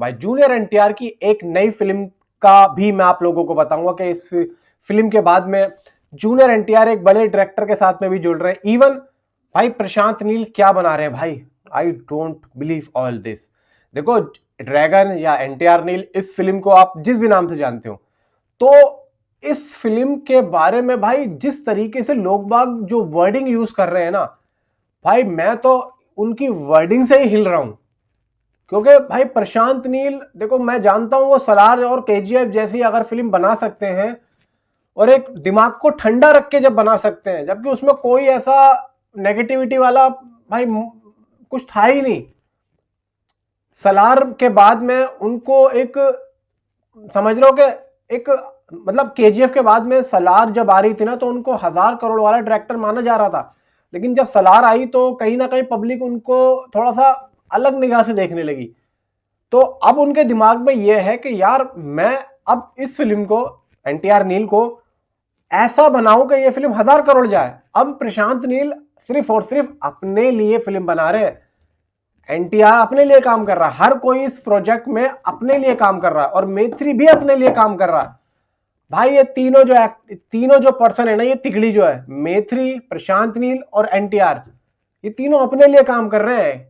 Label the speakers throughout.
Speaker 1: भाई जूनियर एनटीआर की एक नई फिल्म का भी मैं आप लोगों को बताऊंगा कि इस फिल्म के बाद में जूनियर एनटीआर एक बड़े डायरेक्टर के साथ में भी जुड़ रहे हैं। इवन भाई प्रशांत नील क्या बना रहे हैं भाई, I don't believe all this. देखो ड्रैगन या एनटीआर नील, इस फिल्म को आप जिस भी नाम से जानते हो, तो इस फिल्म के बारे में भाई जिस तरीके से लोग बाग जो वर्डिंग यूज कर रहे हैं ना भाई, मैं तो उनकी वर्डिंग से ही हिल रहा हूं। क्योंकि भाई प्रशांत नील, देखो मैं जानता हूं वो सलार और केजीएफ जैसी अगर फिल्म बना सकते हैं और एक दिमाग को ठंडा रख के जब बना सकते हैं, जबकि उसमें कोई ऐसा नेगेटिविटी वाला भाई कुछ था ही नहीं। सलार के बाद में उनको एक समझ लो कि एक मतलब केजीएफ के बाद में सलार जब आ रही थी ना, तो उनको 1000 करोड़ वाला डायरेक्टर माना जा रहा था। लेकिन जब सलार आई तो कहीं ना कहीं पब्लिक उनको थोड़ा सा अलग निगाह से देखने लगी। तो अब उनके दिमाग में यह है कि यार मैं अब इस फिल्म को, एनटीआर नील को ऐसा बनाऊं कि ये फिल्म 1000 करोड़ जाए। अब प्रशांत नील सिर्फ और सिर्फ अपने लिए फिल्म बना रहे हैं। एनटीआर अपने लिए काम कर रहा है, हर कोई इस प्रोजेक्ट में अपने लिए काम कर रहा है, और मेथ्री भी अपने लिए काम कर रहा है। भाई ये तीनों जो पर्सन है ना, ये तिगड़ी जो है, मेथ्री, प्रशांत नील और एनटीआर, ये तीनों अपने लिए काम कर रहे हैं।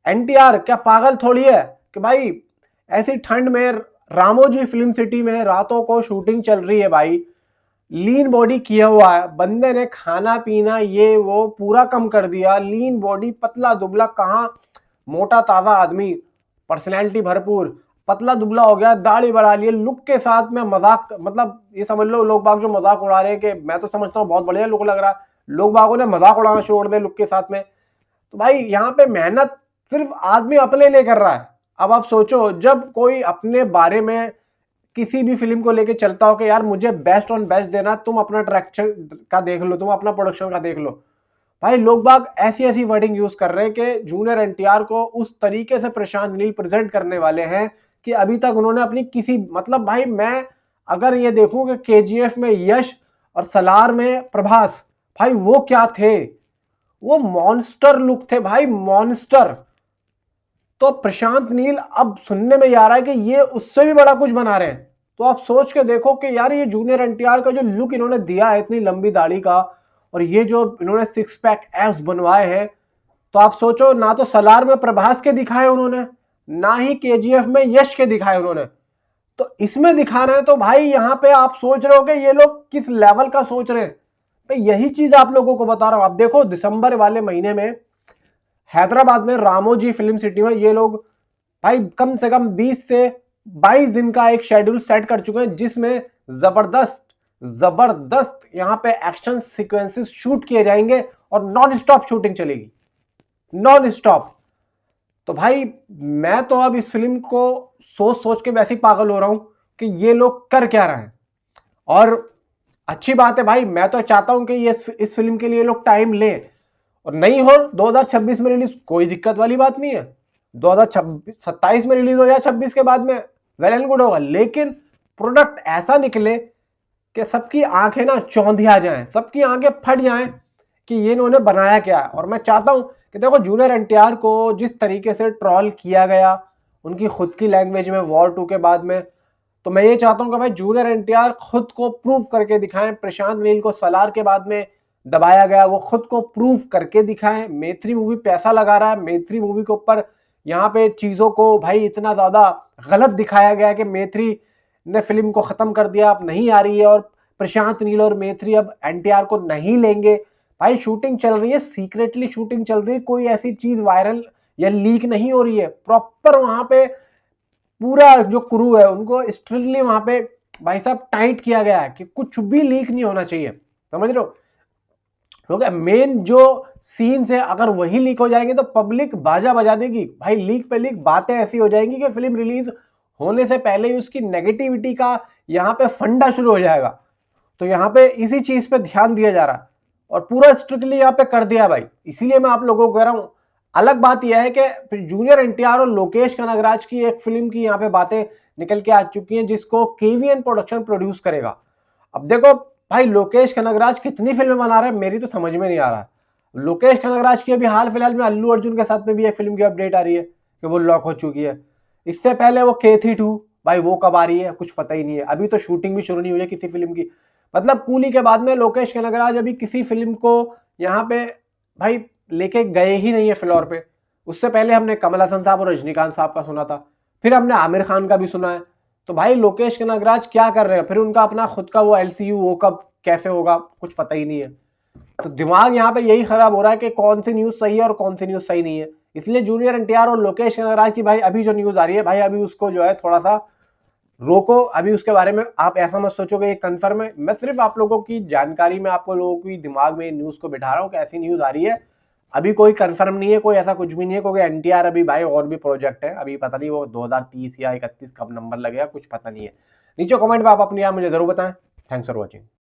Speaker 1: एनटीआर क्या पागल थोड़ी है कि भाई ऐसी ठंड में रामोजी फिल्म सिटी में रातों को शूटिंग चल रही है भाई, लीन बॉडी किया हुआ है बंदे ने, खाना पीना ये वो पूरा कम कर दिया, लीन बॉडी, पतला दुबला, कहाँ मोटा ताजा आदमी, पर्सनैलिटी भरपूर, पतला दुबला हो गया, दाढ़ी बढ़ा लिए, लुक के साथ में मजाक, मतलब ये समझ लो लोग बाग जो मजाक उड़ा रहे हैं कि मैं तो समझता हूँ बहुत बढ़िया लुक लग रहा है, लोग बागों ने मजाक उड़ाना छोड़ दे लुक के साथ में। तो भाई यहाँ पे मेहनत सिर्फ आदमी अपने लिए कर रहा है। अब आप सोचो, जब कोई अपने बारे में किसी भी फिल्म को लेके चलता हो कि यार मुझे बेस्ट ऑन बेस्ट देना, तुम अपना डायरेक्शन का देख लो, तुम अपना प्रोडक्शन का देख लो, भाई लोग बाग ऐसी ऐसी वर्डिंग यूज कर रहे हैं कि जूनियर एनटीआर को उस तरीके से प्रशांत नील प्रेजेंट करने वाले हैं कि अभी तक उन्होंने अपनी किसी, मतलब भाई मैं अगर ये देखूं कि केजीएफ में यश और सलार में प्रभास, भाई वो क्या थे, वो मॉन्स्टर लुक थे भाई, मॉन्स्टर। तो प्रशांत नील अब सुनने में आ रहा है कि ये उससे भी बड़ा कुछ बना रहे हैं। तो आप सोच के देखो कि यार ये जूनियर एनटीआर का जो लुक इन्होंने दिया है, इतनी लंबी दाढ़ी का, और ये जो इन्होंने 6 पैक एब्स बनवाए हैं, तो आप सोचो, ना तो सलार में प्रभास के दिखाए उन्होंने, ना ही केजीएफ में यश के दिखाए उन्होंने, तो इसमें दिखा रहे हैं। तो भाई यहाँ पे आप सोच रहे हो कि ये लोग किस लेवल का सोच रहे हैं। भाई यही चीज आप लोगों को बता रहा हूं। आप देखो दिसंबर वाले महीने में हैदराबाद में रामोजी फिल्म सिटी में ये लोग भाई कम से कम 20 से 22 दिन का एक शेड्यूल सेट कर चुके हैं, जिसमें जबरदस्त जबरदस्त यहाँ पे एक्शन सीक्वेंसेस शूट किए जाएंगे और नॉन स्टॉप शूटिंग चलेगी, नॉन स्टॉप। तो भाई मैं तो अब इस फिल्म को सोच सोच के वैसे ही पागल हो रहा हूं कि ये लोग कर क्या रहे हैं। और अच्छी बात है भाई, मैं तो चाहता हूं कि ये इस फिल्म के लिए लोग टाइम लें, और नहीं हो 2026 में रिलीज, कोई दिक्कत वाली बात नहीं है। 2027 में रिलीज हो या 26 के बाद में, वेल एंड गुड होगा। लेकिन प्रोडक्ट ऐसा निकले कि सबकी आंखें ना चौंधिया जाएं, सबकी आंखें फट जाएं कि ये इन्होंने बनाया क्या है। और मैं चाहता हूं कि देखो जूनियर एनटीआर को जिस तरीके से ट्रॉल किया गया उनकी खुद की लैंग्वेज में वॉर 2 के बाद में, तो मैं ये चाहता हूं कि भाई जूनियर एनटीआर खुद को प्रूव करके दिखाएं। प्रशांत नील को सलार के बाद में दबाया गया, वो खुद को प्रूव करके दिखाएं। मेथ्री मूवी पैसा लगा रहा है, मेथ्री मूवी के ऊपर यहाँ पे चीजों को भाई इतना ज्यादा गलत दिखाया गया कि मेथ्री ने फिल्म को खत्म कर दिया, अब नहीं आ रही है, और प्रशांत नील और मेथ्री अब एनटीआर को नहीं लेंगे। भाई शूटिंग चल रही है, सीक्रेटली शूटिंग चल रही है, कोई ऐसी चीज वायरल या लीक नहीं हो रही है। प्रॉपर वहां पे पूरा जो क्रू है उनको स्ट्रिक्टली वहां पे भाई साहब टाइट किया गया है कि कुछ भी लीक नहीं होना चाहिए, समझ रहे हो। क्योंकि मेन जो सीन्स है अगर वही लीक हो जाएंगे तो पब्लिक बाजा बजा देगी भाई, लीक पे लीक बातें ऐसी हो जाएंगी कि फिल्म रिलीज होने से पहले ही उसकी नेगेटिविटी का यहाँ पे फंडा शुरू हो जाएगा। तो यहाँ पे इसी चीज पे ध्यान दिया जा रहा है और पूरा स्ट्रिक्टली यहाँ पे कर दिया भाई। इसीलिए मैं आप लोगों को कह रहा हूँ। अलग बात यह है कि जूनियर एनटीआर और लोकेश कनगराज की एक फिल्म की यहाँ पे बातें निकल के आ चुकी हैं, जिसको केवीएन प्रोडक्शन प्रोड्यूस करेगा। अब देखो भाई लोकेश कनगराज कितनी फिल्में बना रहे हैं मेरी तो समझ में नहीं आ रहा। लोकेश कनगराज की अभी हाल फिलहाल में अल्लू अर्जुन के साथ में भी एक फिल्म की अपडेट आ रही है कि वो लॉक हो चुकी है। इससे पहले वो KT2 भाई वो कब आ रही है कुछ पता ही नहीं है, अभी तो शूटिंग भी शुरू नहीं हुई है किसी फिल्म की। मतलब कूली के बाद में लोकेश कनगराज अभी किसी फिल्म को यहाँ पे भाई लेके गए ही नहीं है फ्लोर पे। उससे पहले हमने कमल हसन साहब और रजनीकांत साहब का सुना था, फिर हमने आमिर खान का भी सुना है। तो भाई लोकेश कनगराज क्या कर रहे हैं, फिर उनका अपना खुद का वो LCU वो कब कैसे होगा कुछ पता ही नहीं है। तो दिमाग यहाँ पे यही खराब हो रहा है कि कौन सी न्यूज सही है और कौन सी न्यूज सही नहीं है। इसलिए जूनियर NTR और लोकेश कनगराज की भाई अभी जो न्यूज आ रही है भाई अभी उसको जो है थोड़ा सा रोको। अभी उसके बारे में आप ऐसा मत सोचो कि ये कंफर्म है, मैं सिर्फ आप लोगों की जानकारी में आपको लोगों की दिमाग में न्यूज को बिठा रहा हूँ कि ऐसी न्यूज आ रही है। अभी कोई कंफर्म नहीं है, कोई ऐसा कुछ भी नहीं है, क्योंकि NTR अभी भाई और भी प्रोजेक्ट है, अभी पता नहीं वो 2030 या 31 कब नंबर लगेगा कुछ पता नहीं है। नीचे कमेंट में आप अपनी मुझे जरूर बताएं। Thanks for watching.